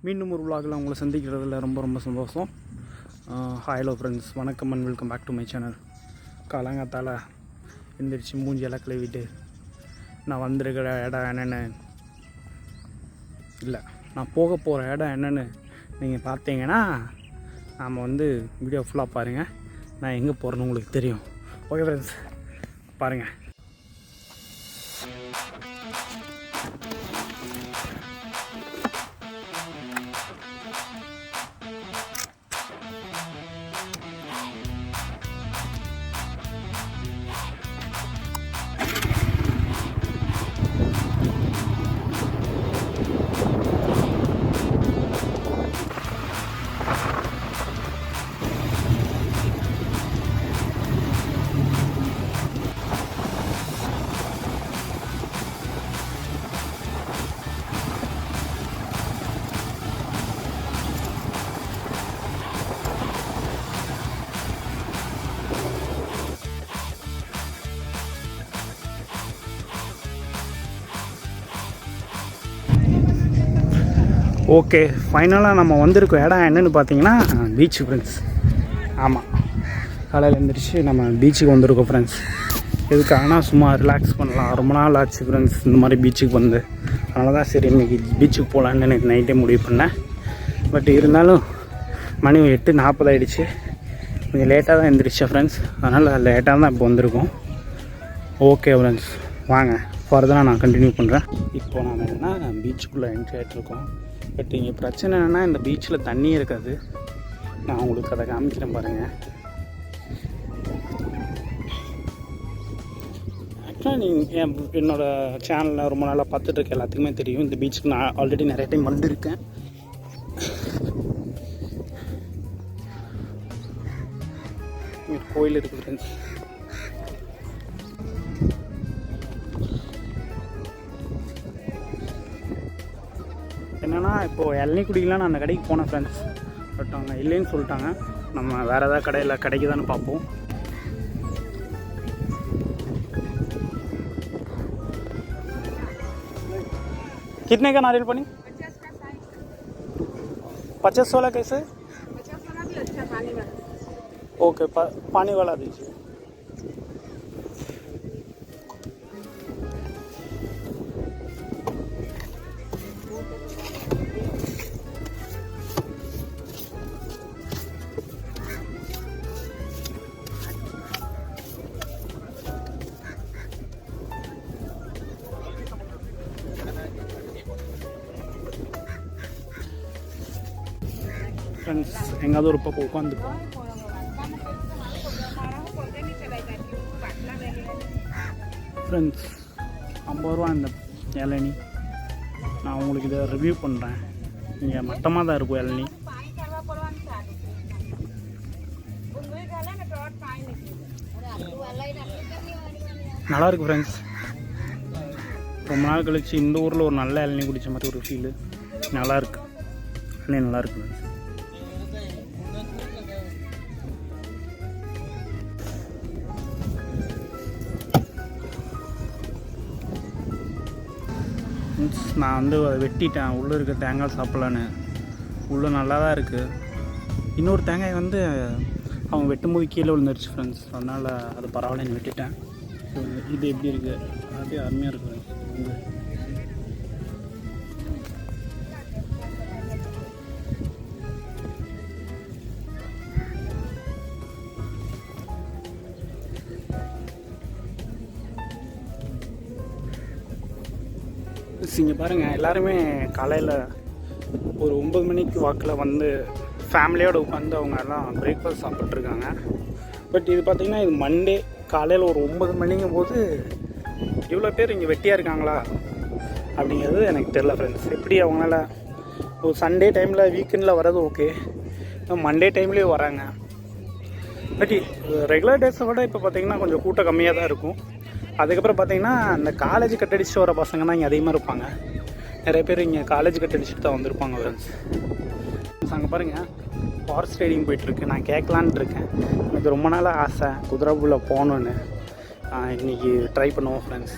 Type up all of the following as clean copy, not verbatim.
மீண்டும் ஒரு விலாகில் உங்களை சந்திக்கிறதுல ரொம்ப ரொம்ப சந்தோஷம். ஹலோ ஃப்ரெண்ட்ஸ், வணக்கம் and welcome back to my channel. காலங்காத்தால் எந்திரிச்சு மூஞ்சியெல்லாம் கழுவிட்டு நான் வந்திருக்கிற இடம் என்னென்னு இல்லை, நான் போக போகிற இடம் என்னென்னு நீங்கள் பார்த்தீங்கன்னா நாம் வீடியோ ஃபுல்லாக பாருங்கள். நான் எங்கே போகிறேன்னு உங்களுக்கு தெரியும். ஓகே ஃப்ரெண்ட்ஸ், பாருங்கள். ஓகே, ஃபைனலாக நம்ம வந்திருக்க இடம் என்னென்னு பார்த்தீங்கன்னா பீச் ஃப்ரெண்ட்ஸ். ஆமாம், காலையில் எழுந்திரிச்சு நம்ம பீச்சுக்கு வந்திருக்கோம் ஃப்ரெண்ட்ஸ். எதுக்காகனா சும்மா ரிலாக்ஸ் பண்ணலாம். ரொம்ப நாள் ஆச்சு ஃப்ரெண்ட்ஸ் இந்த மாதிரி பீச்சுக்கு வந்து. அதனால தான் சரி இன்றைக்கி பீச்சுக்கு போகலான்னு எனக்கு நைட்டே முடிவு பண்ணேன். பட் இருந்தாலும் மணி 8:40 ஆகிடுச்சு. கொஞ்சம் லேட்டாக தான் எழுந்திரிச்சேன் ஃப்ரெண்ட்ஸ். அதனால் லேட்டாக தான் இப்போ வந்திருக்கோம். ஓகே ஃப்ரெண்ட்ஸ், வாங்க ஃபர்தராக நான் கண்டினியூ பண்ணுறேன். இப்போ நாம் என்னென்னா பீச்சுக்குள்ளே என்ட்ரி ஆகிட்ருக்கோம். பட் இங்கே பிரச்சனை என்னென்னா இந்த பீச்சில் தண்ணி இருக்காது. நான் உங்களுக்கு அதை காமிக்கிறேன் பாருங்கள். ஆக்சுவலாக நீங்கள் என்னோடய சேனலில் ரொம்ப நாளாக பார்த்துட்ருக்க எல்லாத்துக்குமே தெரியும், இந்த பீச்சுக்கு நான் ஆல்ரெடி நிறைய டைம் வந்திருக்கேன். இங்கே கோயில் இருக்குது ஃப்ரெண்ட்ஸ். என்னென்னா இப்போது இளநீ குடிக்கலாம் நான் அந்த கடைக்கு போனேன் ஃப்ரெண்ட்ஸ். பட் அவங்க இல்லைன்னு சொல்லிட்டாங்க. நம்ம வேறு ஏதாவது கடையில் கிடைக்குதான்னு பார்ப்போம். कितने का नारियल पानी? 50 वाला कैसे? 50 वाला भी अच्छा पानी वाला. ओके, पानी वाला दीजिए. ஃப்ரெண்ட்ஸ், எங்காவது ஒரு பக்கம் உட்காந்துப்போம். ஃப்ரெண்ட்ஸ், 50 ரூபா இந்த இளநீ. நான் உங்களுக்கு இதை ரிவ்யூ பண்ணுறேன். இங்கே மட்டமாக தான் இருக்கும் இளநீ. நல்லாயிருக்கு ஃப்ரெண்ட்ஸ். ரொம்ப நாள் கழிச்சு இந்த ஊரில் ஒரு நல்ல இளநீ குடித்த மாதிரி ஒரு ஃபீலு. நல்லாயிருக்கு, இளநீ நல்லாயிருக்கு ஃப்ரெண்ட்ஸ். நான் வெட்டிட்டேன். உள்ளே இருக்க தேங்காய் சாப்பிட்லான்னு. உள்ளே நல்லா தான் இருக்குது. இன்னொரு தேங்காய் அவங்க வெட்டும்போது கீழே விழுந்துருச்சு ஃப்ரெண்ட்ஸ். அதனால் அது பரவாயில்லன்னு வெட்டிட்டேன். இது எப்படி இருக்குது? அப்படியே அருமையாக இருக்குது. இங்கே பாருங்கள், எல்லாருமே காலையில் ஒரு 9 மணிக்கு வாக்கில் ஃபேமிலியோடு உட்காந்து அவங்க எல்லாம் பிரேக்ஃபாஸ்ட் சாப்பிட்ருக்காங்க. பட் இது பார்த்திங்கன்னா இது மண்டே காலையில் ஒரு 9 மணிங்கும் போது இவ்வளோ பேர் இங்கே வெட்டியாக இருக்காங்களா அப்படிங்கிறது எனக்கு தெரியல ஃப்ரெண்ட்ஸ். எப்படி அவங்களால ஒரு சண்டே டைமில் வீக்கெண்டில் வர்றது ஓகே, மண்டே டைம்லேயும் வராங்க. பட் ரெகுலர் டேஸை விட இப்போ பார்த்திங்கன்னா கொஞ்சம் கூட்டம் கம்மியாக தான் இருக்கும். அதுக்கப்புறம் பார்த்திங்கன்னா இந்த காலேஜ் கட்டடிச்சுட்டு வர பசங்க தான் இங்கே அதிகமாக இருப்பாங்க. நிறைய பேர் இங்கே காலேஜ் கட்டடிச்சுட்டு தான் வந்திருப்பாங்க ஃப்ரெண்ட்ஸ். அங்கே பாருங்கள், ஹார்ஸ் ரைடிங் போயிட்டுருக்கு. நான் கேட்கலான்ட்டு இருக்கேன். எனக்கு ரொம்ப நாளாக ஆசை குதிரைபுள்ள போகணுன்னு. இன்றைக்கி ட்ரை பண்ணுவோம் ஃப்ரெண்ட்ஸ்.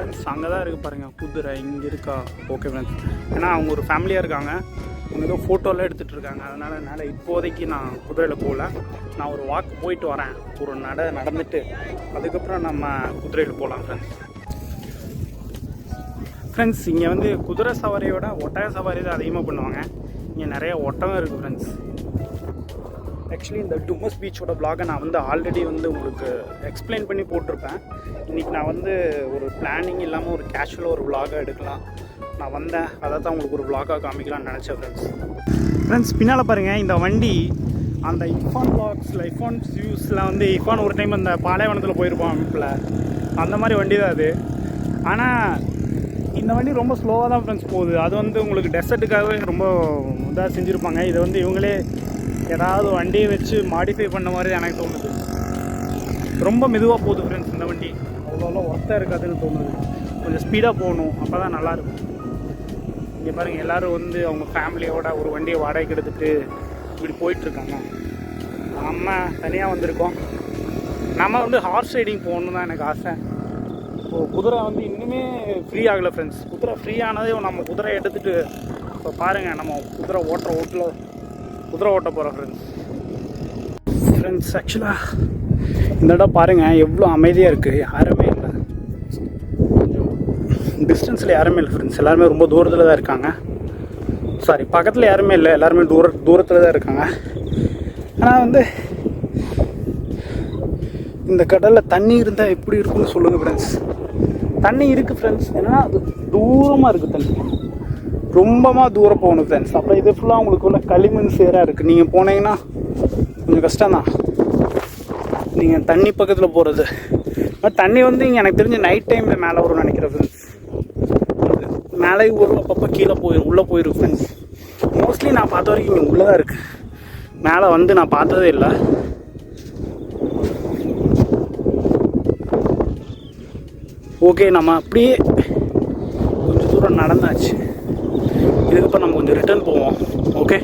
ஃப்ரெண்ட்ஸ் அங்கே தான் இருக்குது பாருங்கள் குதிரை இங்கே இருக்கா. ஓகே ஃப்ரெண்ட்ஸ், ஏன்னா அவங்க ஒரு ஃபேமிலியாக இருக்காங்க, அவங்க ஏதோ ஃபோட்டோலாம் எடுத்துகிட்டு இருக்காங்க. அதனால் இப்போதைக்கு நான் குதிரையில் போகல. நான் ஒரு வாக் போயிட்டு வரேன், ஒரு நடந்துட்டு அதுக்கப்புறம் நம்ம குதிரையில் போகலாம் ஃப்ரெண்ட்ஸ். இங்கே வந்து குதிரை சவாரியோட ஒட்டக சவாரி தான் அதிகமாக பண்ணுவாங்க. இங்கே நிறைய ஒட்டகம் இருக்குது ஃப்ரெண்ட்ஸ். ஆக்சுவலி இந்த டுமஸ் பீச்சோட vlog நான் வந்து ஆல்ரெடி வந்து உங்களுக்கு எக்ஸ்பிளைன் பண்ணி போட்டிருப்பேன். இன்றைக்கி நான் வந்து ஒரு பிளானிங் இல்லாமல் ஒரு கேஷுவலாக ஒரு vlog-ஆக எடுக்கலாம் நான் வந்தேன். அதை தான் உங்களுக்கு ஒரு vlog-ஆக காமிக்கலாம்னு நினச்சேன் ஃப்ரெண்ட்ஸ். பின்னால் பாருங்கள், இந்த வண்டி அந்த இஃபான் vlogsல இஃபான் வியூஸில் வந்து இஃபான் ஒரு டைம் அந்த பாலைவனத்தில் போயிருப்பான் அமைப்பில், அந்த மாதிரி வண்டி தான் அது. ஆனால் இந்த வண்டி ரொம்ப ஸ்லோவாக தான் ஃப்ரெண்ட்ஸ் போகுது. அது வந்து உங்களுக்கு டெசர்ட்டுக்காகவே ரொம்ப இதாக செஞ்சுருப்பாங்க. இதை வந்து இவங்களே ஏதாவது வண்டியை வச்சு மாடிஃபை பண்ண மாதிரி எனக்கு தோணுது. ரொம்ப மெதுவாக போகுது ஃப்ரெண்ட்ஸ் இந்த வண்டி, அவ்வளோ ஒர்த்தாக இருக்காதுன்னு தோணுது. கொஞ்சம் ஸ்பீடாக போகணும், அப்போ தான் நல்லாயிருக்கும். இங்கே பாருங்கள், எல்லோரும் வந்து அவங்க ஃபேமிலியோட ஒரு வண்டியை வாடகைக்கு எடுத்துகிட்டு இப்படி போயிட்டுருக்காங்க. நம்ம தனியாக வந்திருக்கோம். நம்ம வந்து ஹார்ஸ் ரைடிங் போகணுன்னு தான் எனக்கு ஆசை. இப்போது குதிரை வந்து இன்னுமே ஃப்ரீ ஆகலை ஃப்ரெண்ட்ஸ். குதிரை ஃப்ரீ ஆனதே நம்ம குதிரை எடுத்துகிட்டு இப்போ பாருங்கள், நம்ம குதிரை ஓட்ட போகிறோம் ஃப்ரெண்ட்ஸ். ஆக்சுவலாக இந்த இடம் பாருங்கள் எவ்வளோ அமைதியாக இருக்குது, யாருமே இல்லை. கொஞ்சம் டிஸ்டன்ஸில் யாருமே இல்லை ஃப்ரெண்ட்ஸ், எல்லாருமே ரொம்ப தூரத்தில் தான் இருக்காங்க. சாரி, பக்கத்தில் யாருமே இல்லை, எல்லாருமே தூரத்தில் தான் இருக்காங்க. ஆனால் வந்து இந்த கடலில் தண்ணி இருந்தால் எப்படி இருக்குன்னு சொல்லுங்கள் ஃப்ரெண்ட்ஸ். தண்ணி இருக்குது ஃப்ரெண்ட்ஸ், ஏன்னா அது தூரமாக இருக்குது தண்ணி, ரொம்பமாக தூரம் போகணும் ஃப்ரெண்ட்ஸ். அப்புறம் இது ஃபுல்லாக உங்களுக்கு உள்ள களிமண் சேராக இருக்குது. நீங்கள் போனீங்கன்னா கொஞ்சம் கஷ்டம்தான் நீங்கள் தண்ணி பக்கத்தில் போகிறது. தண்ணி வந்து இங்கே எனக்கு தெரிஞ்ச நைட் டைமில் மேலே வரும்னு நினைக்கிறேன் ஃப்ரெண்ட்ஸ். மேலே வரும், அப்பப்போ கீழே உள்ளே போயிடும் ஃப்ரெண்ட்ஸ். மோஸ்ட்லி நான் பார்த்த வரைக்கும் இங்கே உள்ளே தான் இருக்குது, மேலே வந்து நான் பார்த்ததே இல்லை. ஓகே, நம்ம அப்படியே கொஞ்சம் தூரம் நடந்தாச்சு. இதுக்கப்புறம் நம்ம கொஞ்சம் ரிட்டர்ன் போவோம். ஓகே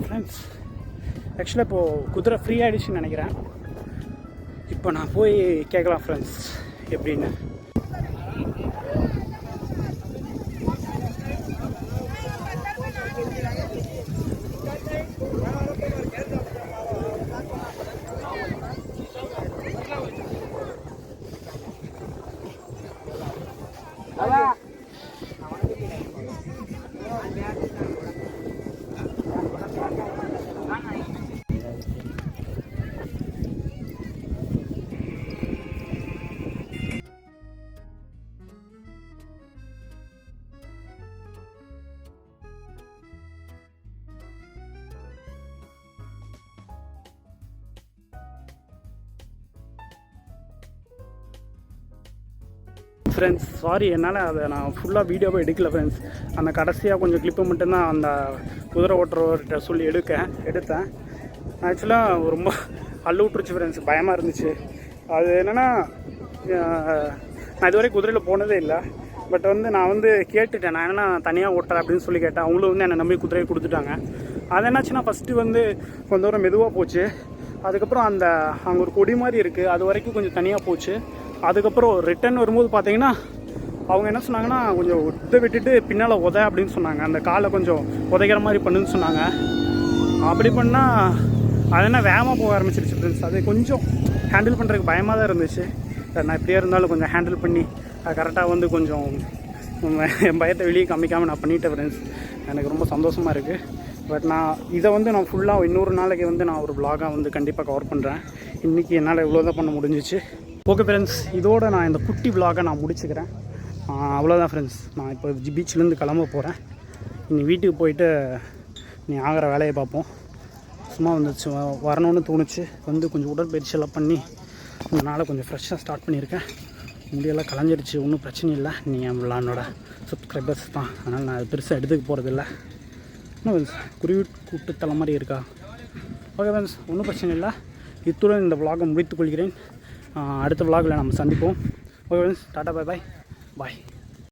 ஃப்ரெண்ட்ஸ், ஆக்சுவலாக இப்போது குதிரை ஃப்ரீ ஆகிடுச்சின்னு நினைக்கிறேன். இப்போ நான் போய் கேட்கலாம் ஃப்ரெண்ட்ஸ் எப்படின்னு. ஃப்ரெண்ட்ஸ் சாரி, என்னால் அதை நான் ஃபுல்லாக வீடியோவை எடுக்கல ஃப்ரெண்ட்ஸ். அந்த கடைசியாக கொஞ்சம் கிளிப்பை மட்டும்தான் அந்த குதிரை ஓட்டுறவர்கிட்ட சொல்லி எடுத்தேன். ஆக்சுவலாக ரொம்ப அள்ளு விட்டுருச்சு ஃப்ரெண்ட்ஸ், பயமாக இருந்துச்சு. அது என்னென்னா, நான் இதுவரை குதிரையில் போனதே இல்லை. பட் வந்து நான் வந்து கேட்டுட்டேன், நான் என்னென்னா தனியாக ஓட்டுறேன் அப்படின்னு சொல்லி கேட்டேன். அவங்களும் வந்து என்னை நம்பி குதிரையை கொடுத்துட்டாங்க. அது என்னாச்சுன்னா, ஃபஸ்ட்டு வந்து கொஞ்சம் தூரம் மெதுவாக போச்சு. அதுக்கப்புறம் அங்கே ஒரு கொடி மாதிரி இருக்குது, அது வரைக்கும் கொஞ்சம் தனியாக போச்சு. அதுக்கப்புறம் ரிட்டர்ன் வரும்போது பார்த்தீங்கன்னா அவங்க என்ன சொன்னாங்கன்னா, கொஞ்சம் இதை விட்டுட்டு பின்னால் அப்படின்னு சொன்னாங்க. அந்த காலை கொஞ்சம் உதைக்கிற மாதிரி பண்ணுன்னு சொன்னாங்க. அப்படி பண்ணால் அது என்ன வேகமாக போக ஆரம்பிச்சிருச்சு ஃப்ரெண்ட்ஸ். அது கொஞ்சம் ஹேண்டில் பண்ணுறதுக்கு பயமாக தான் இருந்துச்சு. நான் இப்படியே இருந்தாலும் கொஞ்சம் ஹேண்டில் பண்ணி கரெக்டாக வந்து கொஞ்சம் என் பயத்தை வெளியே காமிக்காமல் நான் பண்ணிட்டேன் ஃப்ரெண்ட்ஸ். எனக்கு ரொம்ப சந்தோஷமாக இருக்குது. பட் நான் இதை வந்து நான் ஃபுல்லாக இன்னொரு நாளைக்கு வந்து நான் ஒரு vlog-ஆக வந்து கண்டிப்பாக கவர் பண்ணுறேன். இன்றைக்கி என்னால் இவ்வளோ தான் பண்ண முடிஞ்சிச்சு. ஓகே ஃப்ரெண்ட்ஸ், இதோடு நான் இந்த குட்டி vlog-ஐ நான் முடிச்சுக்கிறேன். அவ்வளோதான் ஃப்ரெண்ட்ஸ். நான் இப்போ பீச்சிலேருந்து கிளம்ப போகிறேன். இனி வீட்டுக்கு போயிட்டு நீ ஆகிற வேலையை பார்ப்போம். சும்மா வந்துச்சு வரணும்னு தோணுச்சு, வந்து கொஞ்சம் உடற்பயிற்சியெல்லாம் பண்ணி இந்த நாளை கொஞ்சம் ஃப்ரெஷ்ஷாக ஸ்டார்ட் பண்ணியிருக்கேன். முடியெல்லாம் கலைஞ்சிருச்சு, ஒன்றும் பிரச்சனை இல்லை. நீங்கள் என்னோட சப்ஸ்கிரைபர்ஸ் தான், அதனால் நான் அது பெருசாக எடுத்துக்க போகிறதில்ல. இன்னும் ஃப்ரெண்ட்ஸ் குருவி கூட்டு தலை மாதிரி இருக்கா? ஓகே ஃப்ரெண்ட்ஸ், ஒன்றும் பிரச்சனை இல்லை. இத்துடன் இந்த vlog-ஐ முடித்துக் கொள்கிறேன். அடுத்த vlog-ல நம்ம சந்திப்போம். ஓகே ஃப்ரெண்ட்ஸ், டாட்டா, பாய் பாய்.